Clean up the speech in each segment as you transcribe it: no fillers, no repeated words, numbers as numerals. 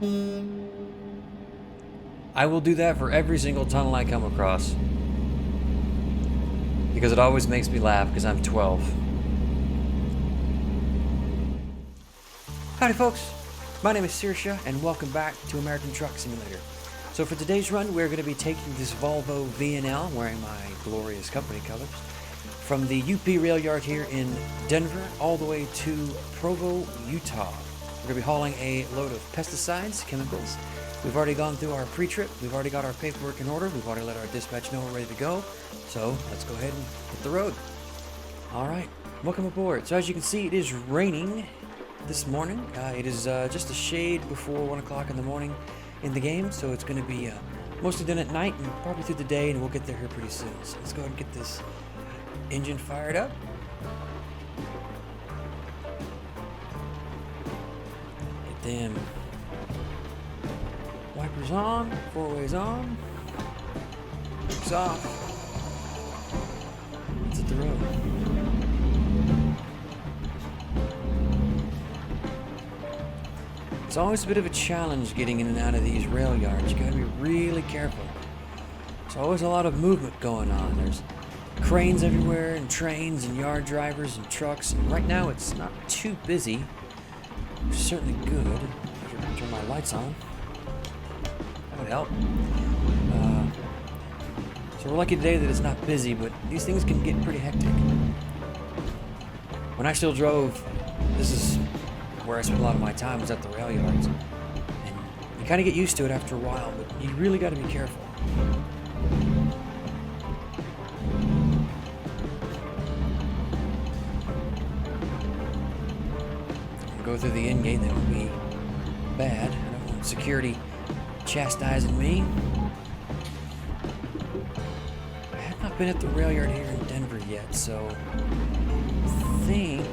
I will do that for every single tunnel I come across. Because it always makes me laugh because I'm 12. Howdy folks, my name is Saoirse and welcome back to American Truck Simulator. So for today's run we're going to be taking this Volvo VNL, wearing my glorious company colors, from the UP rail yard here in Denver all the way to Provo, Utah. We're going to be hauling a load of pesticides, chemicals. We've already gone through our pre-trip, we've already got our paperwork in order, we've already let our dispatch know we're ready to go. So let's go ahead and hit the road. Alright, welcome aboard. So as you can see, it is raining this morning. It is just a shade before 1 o'clock in the morning in the game, so it's going to be mostly done at night and probably through the day, and we'll get there here pretty soon. So let's go ahead and get this engine fired up. Get them wipers on, four-ways on, brakes off. Let's hit the road. It's always a bit of a challenge getting in and out of these rail yards. You gotta be really careful. There's always a lot of movement going on. There's cranes everywhere, and trains, and yard drivers, and trucks. And right now it's not too busy, which is certainly good. I should turn my lights on. That would help. So we're lucky today that it's not busy, but these things can get pretty hectic. When I still drove, this is where I spent a lot of my time, was at the rail yards. And you kind of get used to it after a while, but you really got to be careful. Go through the in gate, that would be bad. I don't want security chastising me. I have not been at the rail yard here in Denver yet, so I think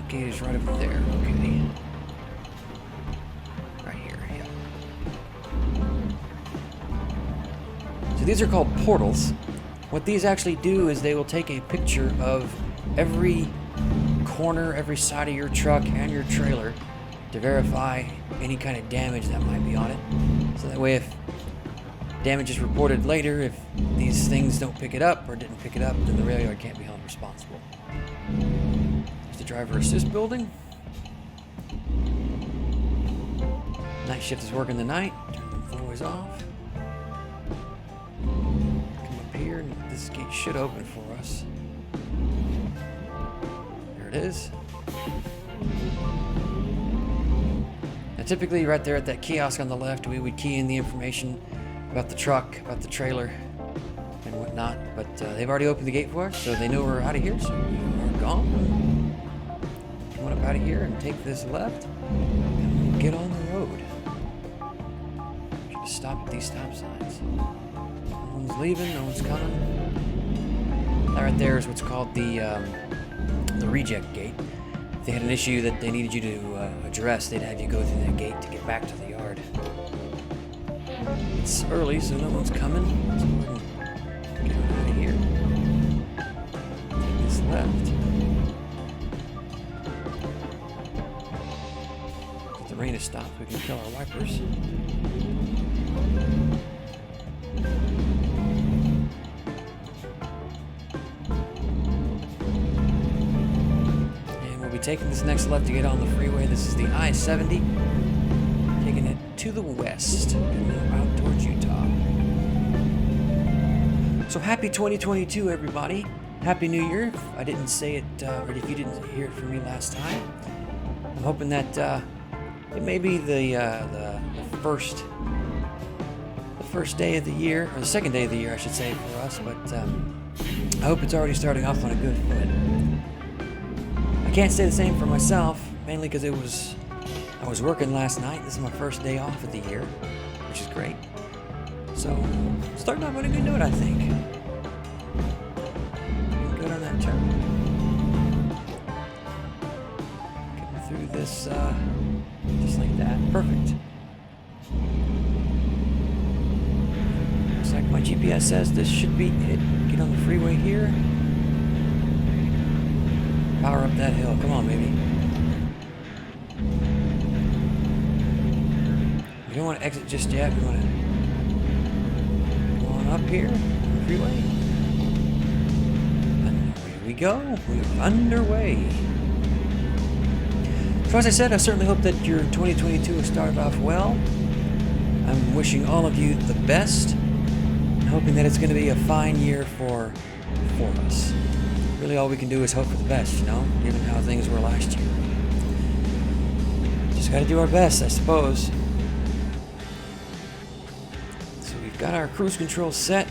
gate is right over there. Okay. Right here, yeah. So these are called portals. What these actually do is they will take a picture of every corner, every side of your truck and your trailer to verify any kind of damage that might be on it. So that way if damage is reported later, if these things don't pick it up or didn't pick it up, then the rail yard can't be held responsible. The driver assist building. Night shift is working the night. Turn the four-ways off. Come up here and this gate should open for us. There it is. Now typically right there at that kiosk on the left, we would key in the information about the truck, about the trailer, and whatnot. But they've already opened the gate for us, so they know we're out of here, so we're gone. Come up out of here and take this left and get on the road. Should stop at these stop signs. No one's leaving, no one's coming. That right there is what's called the reject gate. If they had an issue that they needed you to address, they'd have you go through that gate to get back to the yard. It's early, so no one's coming. So we're gonna get out of here. Take this left. The rain has stopped, we can kill our wipers. And we'll be taking this next left to get on the freeway. This is the I-70, taking it to the west and out towards Utah. So happy 2022, everybody. Happy New Year. If I didn't say it, or if you didn't hear it from me last time, I'm hoping that it may be the first day of the year, or the second day of the year, I should say, for us. But I hope it's already starting off on a good foot. I can't say the same for myself, mainly because I was working last night. This is my first day off of the year, which is great. So starting off on a good note, I think. Good on that turn. Getting through this. Just like that. Perfect. Looks like my GPS says this should be it. Get on the freeway here. Power up that hill. Come on, baby. don't want to exit just yet. We want to go on up here on the freeway. And here we go. We're underway. So as I said, I certainly hope that your 2022 has started off well. I'm wishing all of you the best, and hoping that it's going to be a fine year for us. Really all we can do is hope for the best, you know, given how things were last year. Just got to do our best, I suppose. So we've got our cruise control set.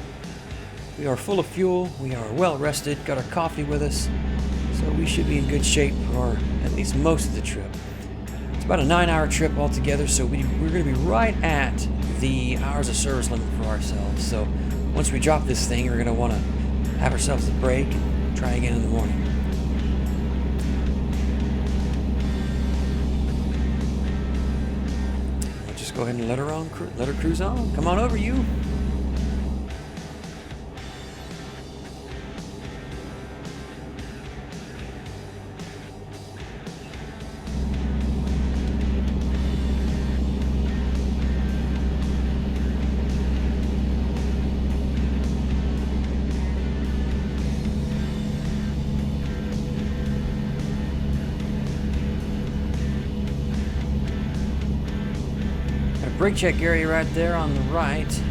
We are full of fuel. We are well rested. Got our coffee with us. So we should be in good shape for at least most of the trip. It's about a 9-hour trip altogether, so we're going to be right at the hours of service limit for ourselves. So once we drop this thing, we're going to want to have ourselves a break and try again in the morning. We'll just go ahead and let her cruise on. Come on over, you. Brake check area right there on the right.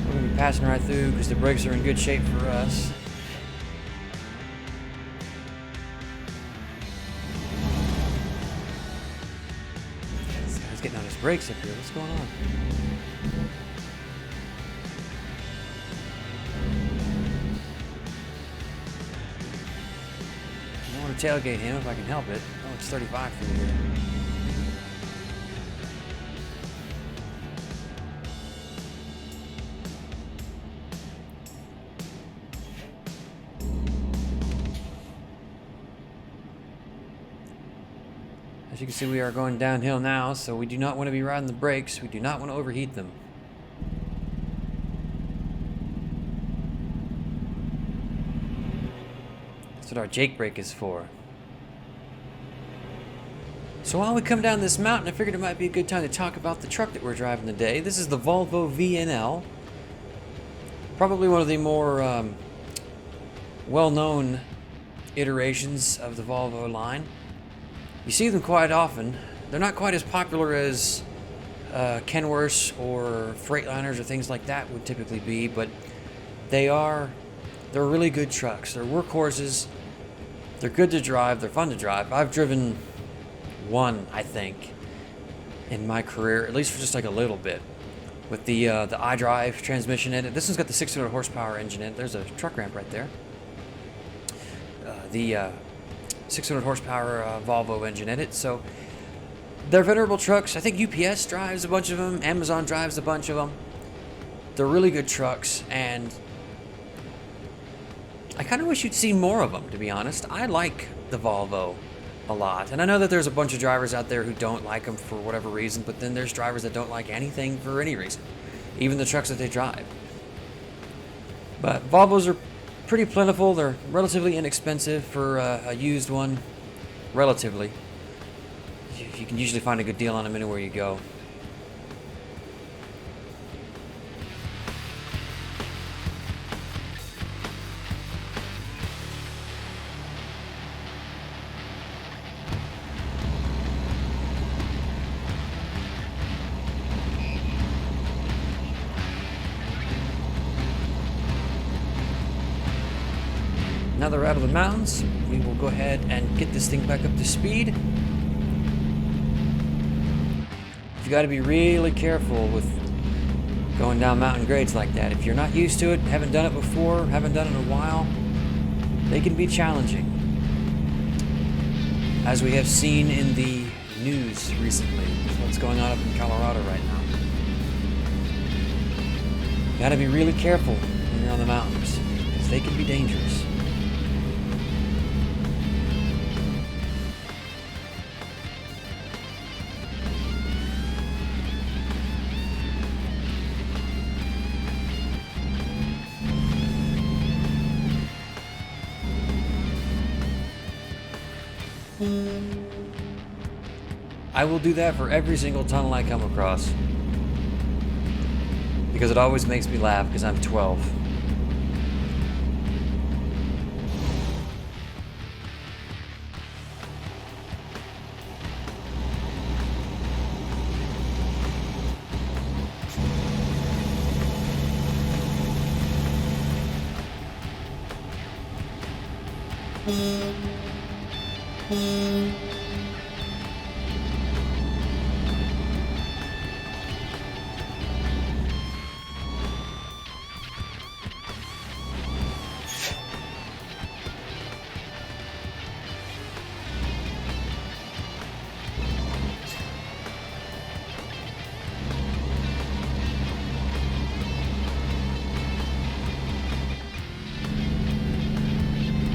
We're going to be passing right through because the brakes are in good shape for us. This guy's getting on his brakes up here. What's going on? I don't want to tailgate him if I can help it. Oh, it's 35 through here. As you can see, we are going downhill now, so we do not want to be riding the brakes. We do not want to overheat them. That's what our Jake brake is for. So while we come down this mountain, I figured it might be a good time to talk about the truck that we're driving today. This is the Volvo VNL. Probably one of the more well-known iterations of the Volvo line. You see them quite often. They're not quite as popular as Kenworths or Freightliners or things like that would typically be, but they're really good trucks. They're workhorses. They're good to drive. They're fun to drive. I've driven one, I think, in my career, at least for just like a little bit, with the iDrive transmission in it. This one's got the 600 horsepower engine in it. There's a truck ramp right there. The 600 horsepower Volvo engine in it. So they're venerable trucks. I think UPS drives a bunch of them. Amazon drives a bunch of them. They're really good trucks, and I kind of wish you'd see more of them, to be honest. I like the Volvo a lot, and I know that there's a bunch of drivers out there who don't like them for whatever reason, but then there's drivers that don't like anything for any reason, even the trucks that they drive. But Volvos are pretty plentiful. They're relatively inexpensive for a used one, relatively. You can usually find a good deal on them anywhere you go. Now that we're out of the mountains, we will go ahead and get this thing back up to speed. You've got to be really careful with going down mountain grades like that. If you're not used to it, haven't done it before, haven't done it in a while, they can be challenging. As we have seen in the news recently, with what's going on up in Colorado right now. You got to be really careful when you're on the mountains, because they can be dangerous. I will do that for every single tunnel I come across. Because it always makes me laugh because I'm 12.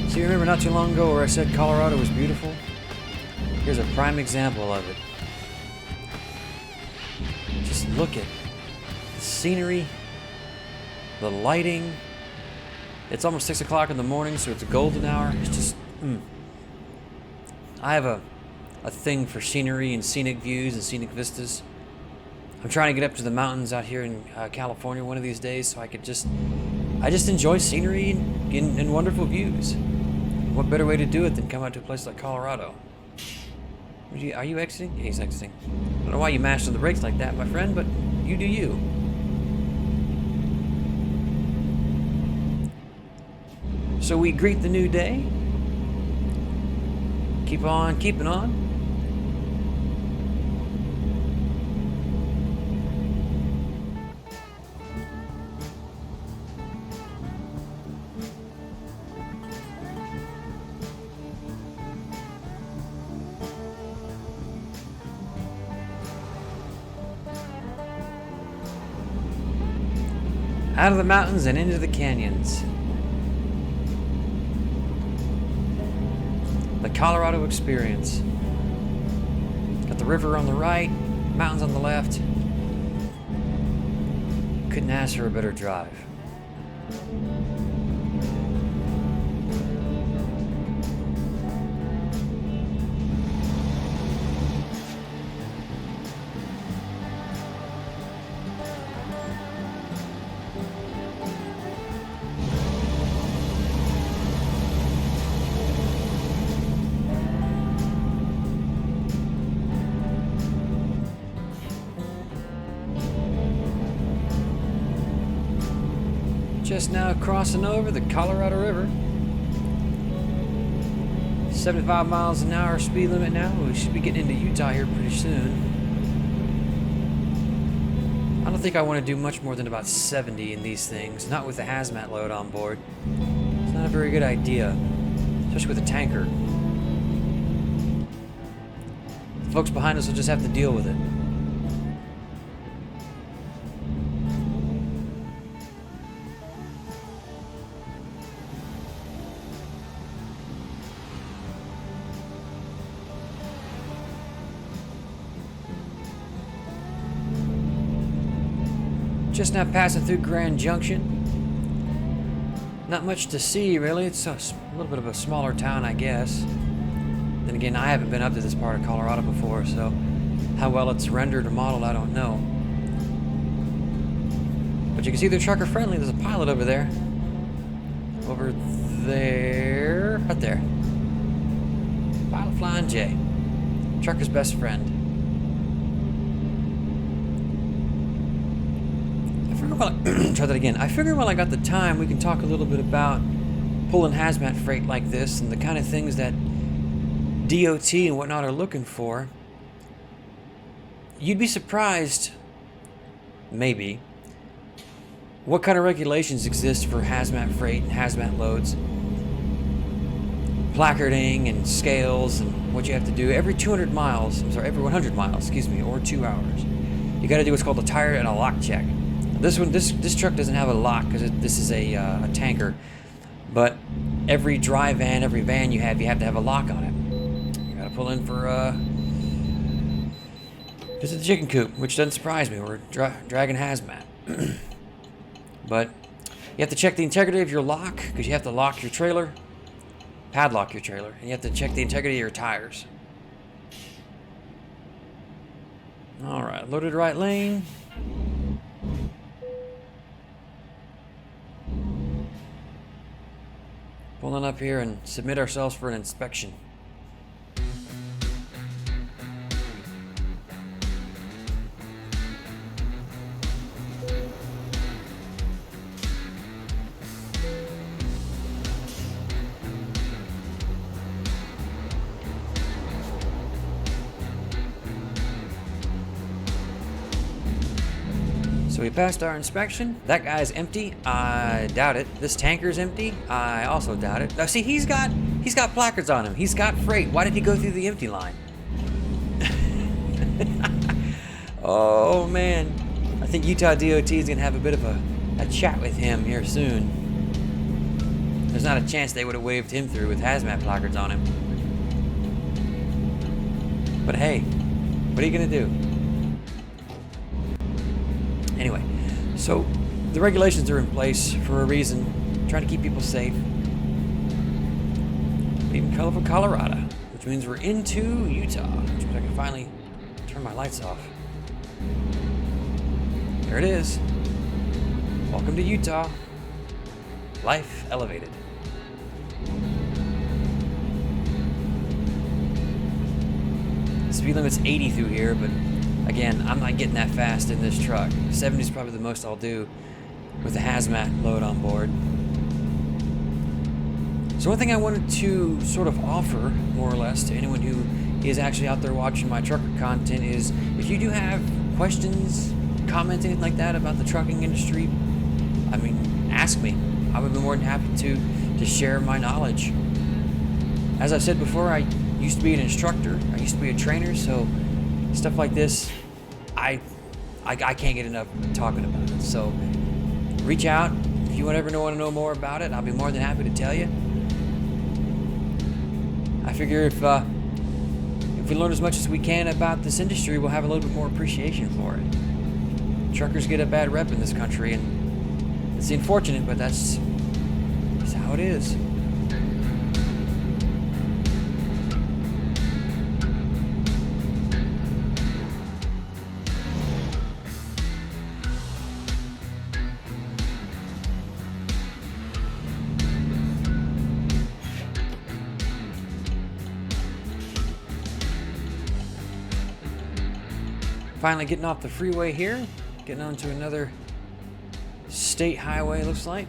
So you remember not too long ago where I said Colorado was beautiful? Here's a prime example of it. Just look at the scenery, the lighting. It's almost 6 o'clock in the morning, so it's a golden hour. It's just, I have a thing for scenery and scenic views and scenic vistas. I'm trying to get up to the mountains out here in California one of these days, so I just enjoy scenery and wonderful views. What better way to do it than come out to a place like Colorado? Are you exiting? Yeah, he's exiting. I don't know why you mashed on the brakes like that, my friend, but you do you. So we greet the new day. Keep on keeping on. Out of the mountains and into the canyons. The Colorado experience. Got the river on the right, mountains on the left. Couldn't ask for a better drive. Just now crossing over the Colorado River. 75 miles an hour speed limit now. We should be getting into Utah here pretty soon. I don't think I want to do much more than about 70 in these things, not with the hazmat load on board. It's not a very good idea, especially with a tanker. The folks behind us will just have to deal with it. Just now passing through Grand Junction. Not much to see, really. It's a little bit of a smaller town, I guess. Then again, I haven't been up to this part of Colorado before, so how well it's rendered or modeled, I don't know. But you can see they're trucker friendly. There's a pilot over there. Over there. Right there. Pilot Flying J. Trucker's best friend. Try that again. I figured while I got the time, we can talk a little bit about pulling hazmat freight like this and the kind of things that DOT and whatnot are looking for. You'd be surprised, maybe, what kind of regulations exist for hazmat freight and hazmat loads. Placarding and scales and what you have to do every 200 miles, every 100 miles, or 2 hours. You got to do what's called a tire and a lock check. This truck doesn't have a lock because this is a tanker, but every dry van, every van you have to have a lock on it. You got to pull in for visit the chicken coop, which doesn't surprise me. We're dragging hazmat, but you have to check the integrity of your lock because you have to lock your trailer, padlock your trailer, and you have to check the integrity of your tires. All right, loaded right lane. Pulling up here and submit ourselves for an inspection. So we passed our inspection. That guy's empty. I doubt it. This tanker's empty. I also doubt it. Now see, he's got placards on him. He's got freight. Why did he go through the empty line? Oh man, I think Utah DOT is gonna have a bit of a chat with him here soon. There's not a chance they would have waved him through with hazmat placards on him. But hey, what are you gonna do? Anyway, so the regulations are in place for a reason, trying to keep people safe. Even colorful Colorado, which means we're into Utah, which means I can finally turn my lights off. There it is. Welcome to Utah. Life elevated. The speed limit's 80 through here, but again, I'm not getting that fast in this truck. 70 is probably the most I'll do with the hazmat load on board. So one thing I wanted to sort of offer, more or less, to anyone who is actually out there watching my trucker content is, if you do have questions, comments, anything like that about the trucking industry, I mean, ask me. I would be more than happy to share my knowledge. As I've said before, I used to be an instructor. I used to be a trainer, so stuff like this, I can't get enough talking about it. So reach out if you ever want to know more about it. I'll be more than happy to tell you. I figure if we learn as much as we can about this industry, we'll have a little bit more appreciation for it. Truckers get a bad rep in this country, and it's unfortunate, but that's how it is. Finally getting off the freeway here, getting onto another state highway, looks like.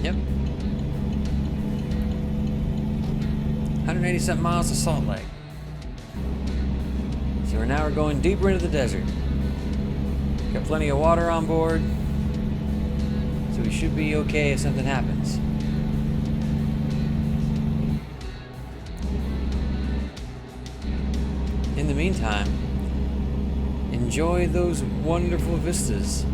Yep. 180-something miles to Salt Lake. So we're going deeper into the desert. Got plenty of water on board, so we should be okay if something happens. In the meantime, enjoy those wonderful vistas.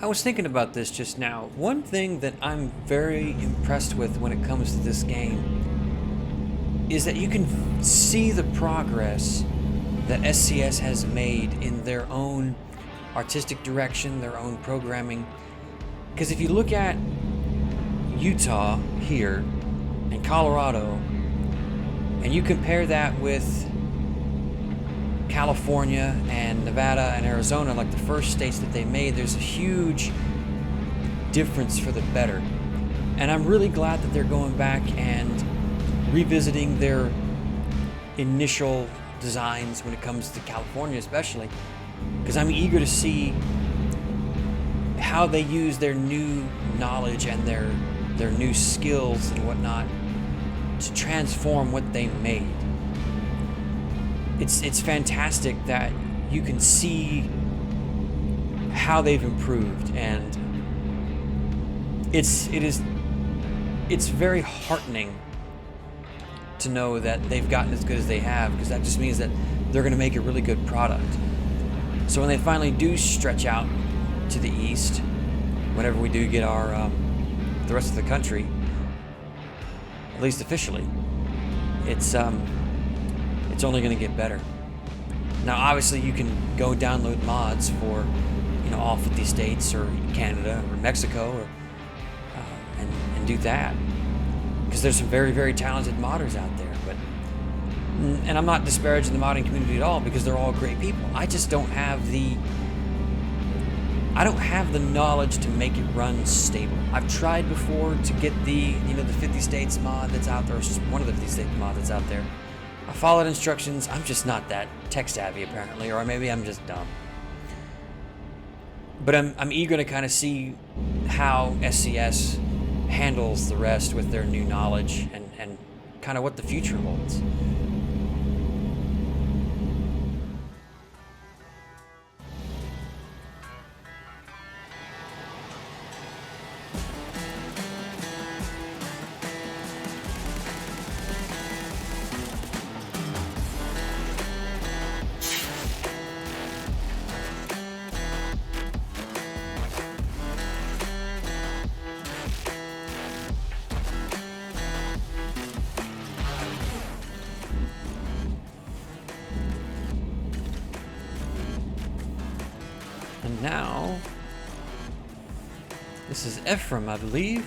I was thinking about this just now. One thing that I'm very impressed with when it comes to this game is that you can see the progress that SCS has made in their own artistic direction, their own programming. Because if you look at Utah here and Colorado, and you compare that with California and Nevada and Arizona, like the first states that they made, there's a huge difference for the better. And I'm really glad that they're going back and revisiting their initial designs when it comes to California especially, because I'm eager to see how they use their new knowledge and their new skills and whatnot to transform what they made. It's fantastic that you can see how they've improved, and it's very heartening to know that they've gotten as good as they have, because that just means that they're going to make a really good product. So when they finally do stretch out to the east, whenever we do get our the rest of the country, at least officially, it's only going to get better. Now, obviously, you can go download mods for, all 50 states or Canada or Mexico, or and do that, because there's some very, very talented modders out there. And I'm not disparaging the modding community at all, because they're all great people. I just don't have the knowledge to make it run stable. I've tried before to get the 50 states mod that's out there, or one of the 50 states mod that's out there. I followed instructions. I'm just not that tech savvy, apparently, or maybe I'm just dumb. But I'm eager to kind of see how SCS handles the rest with their new knowledge, and kind of what the future holds. And now, this is Ephraim, I believe.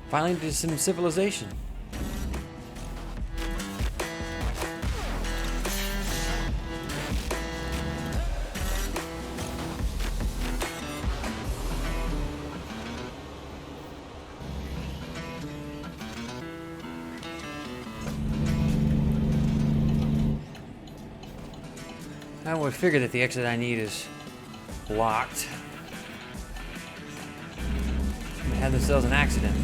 Finally to some civilization. I would figure that the exit I need is locked. They had themselves an accident.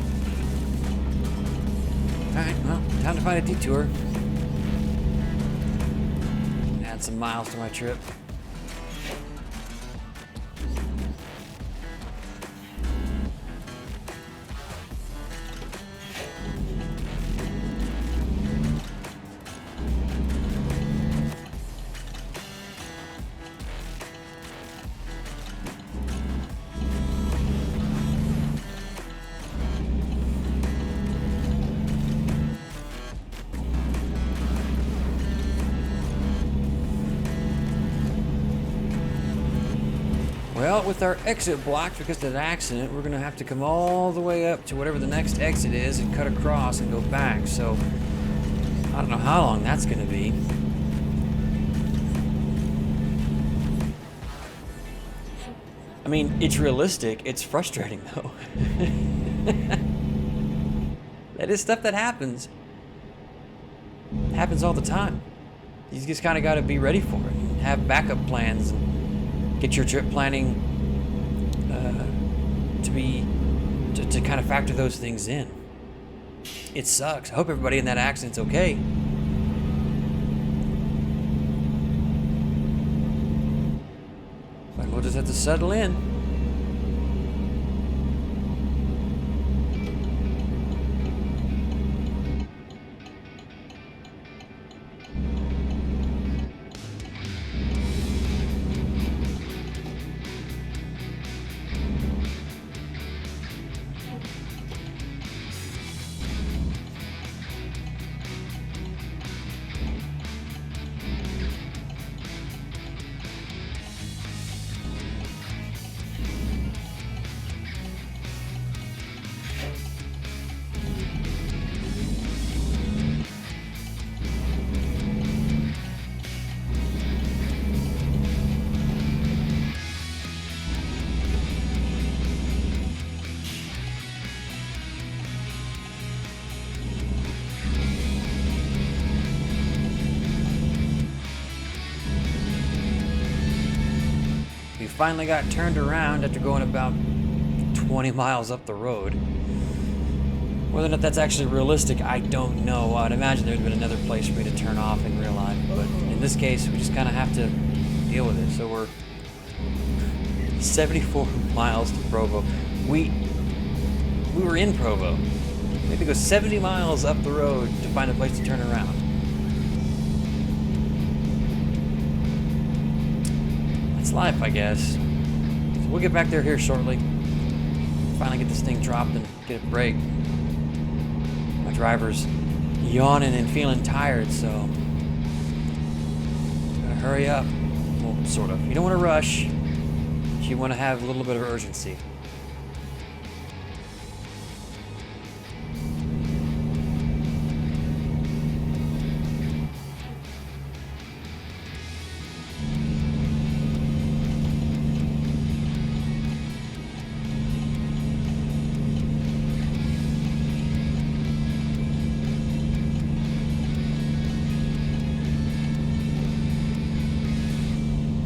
Alright, well, time to find a detour. Add some miles to my trip. Well, with our exit blocked because of that accident, we're going to have to come all the way up to whatever the next exit is and cut across and go back. So, I don't know how long that's going to be. I mean, it's realistic. It's frustrating, though. That is stuff that happens. It happens all the time. You just kind of got to be ready for it and have backup plans and get your trip planning to kind of factor those things in. It sucks. I hope everybody in that accident's okay. But we'll just have to settle in. finally got turned around after going about 20 miles up the road. Whether or not that's actually realistic, I don't know. I'd imagine there'd been another place for me to turn off in real life, but in this case, we just kind of have to deal with it. So we're 74 miles to Provo. We were in Provo. We had to go 70 miles up the road to find a place to turn around. That's life, I guess. So we'll get back there here shortly. Finally get this thing dropped and get a break. My driver's yawning and feeling tired, so gotta hurry up. Well, sort of. You don't want to rush. You want to have a little bit of urgency.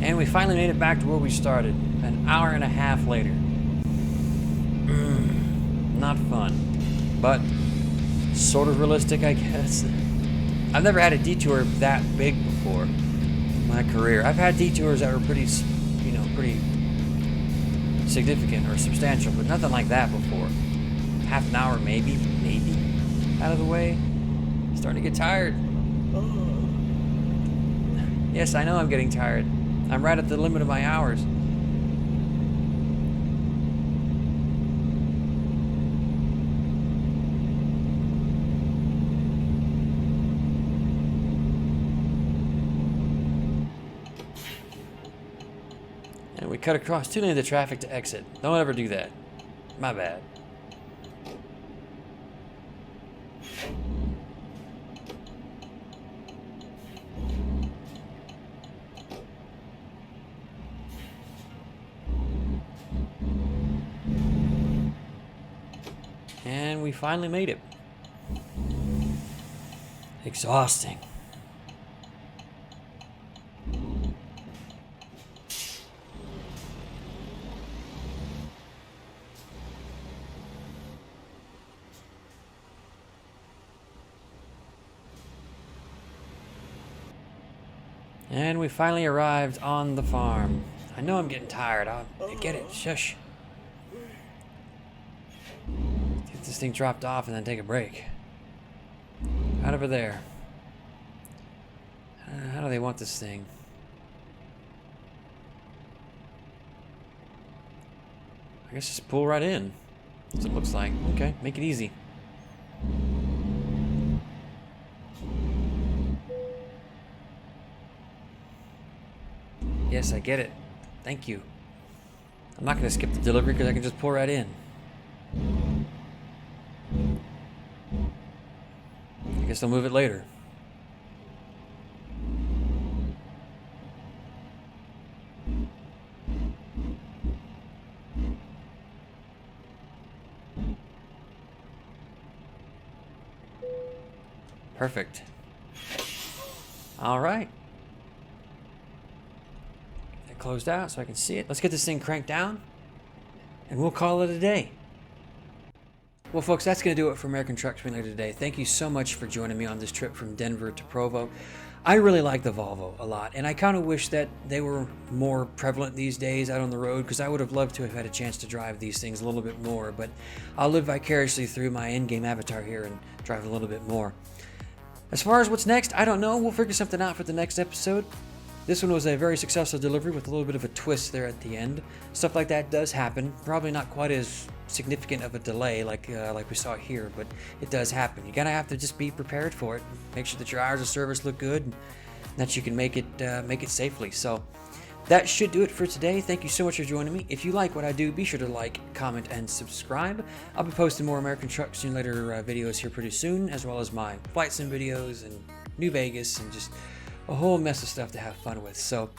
And we finally made it back to where we started, an hour and a half later. Not fun, but sort of realistic, I guess. I've never had a detour that big before in my career. I've had detours that were pretty significant or substantial, but nothing like that before. Half an hour, maybe, out of the way. Starting to get tired. Yes, I know I'm getting tired. I'm right at the limit of my hours. And we cut across 2 lanes of traffic to exit. Don't ever do that. My bad. And we finally made it. Exhausting. And we finally arrived on the farm. I know I'm getting tired. I get it. Shush. Get this thing dropped off and then take a break. Right over there. How do they want this thing? I guess just pull right in. That's what it looks like. Okay, make it easy. Yes, I get it. Thank you. I'm not going to skip the delivery because I can just pull right in. I guess I'll move it later. Perfect. All right. It closed out so I can see it. Let's get this thing cranked down and we'll call it a day. Well, folks, that's going to do it for American Truck Simulator today. Thank you so much for joining me on this trip from Denver to Provo. I really like the Volvo a lot, and I kind of wish that they were more prevalent these days out on the road, because I would have loved to have had a chance to drive these things a little bit more, but I'll live vicariously through my in-game avatar here and drive a little bit more. As far as what's next, I don't know. We'll figure something out for the next episode. This one was a very successful delivery with a little bit of a twist there at the end. Stuff like that does happen. Probably not quite as significant of a delay like we saw here, but it does happen. You gotta have to just be prepared for it. Make sure that your hours of service look good, and that you can make it safely. So that should do it for today. Thank you so much for joining me. If you like what I do, be sure to like, comment, and subscribe. I'll be posting more American Truck Simulator videos here pretty soon, as well as my flight sim videos and New Vegas and just a whole mess of stuff to have fun with. So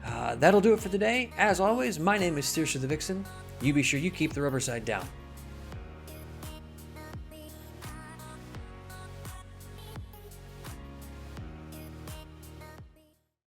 that'll do it for today. As always, my name is Saoirse the Vixen. You be sure you keep the rubber side down.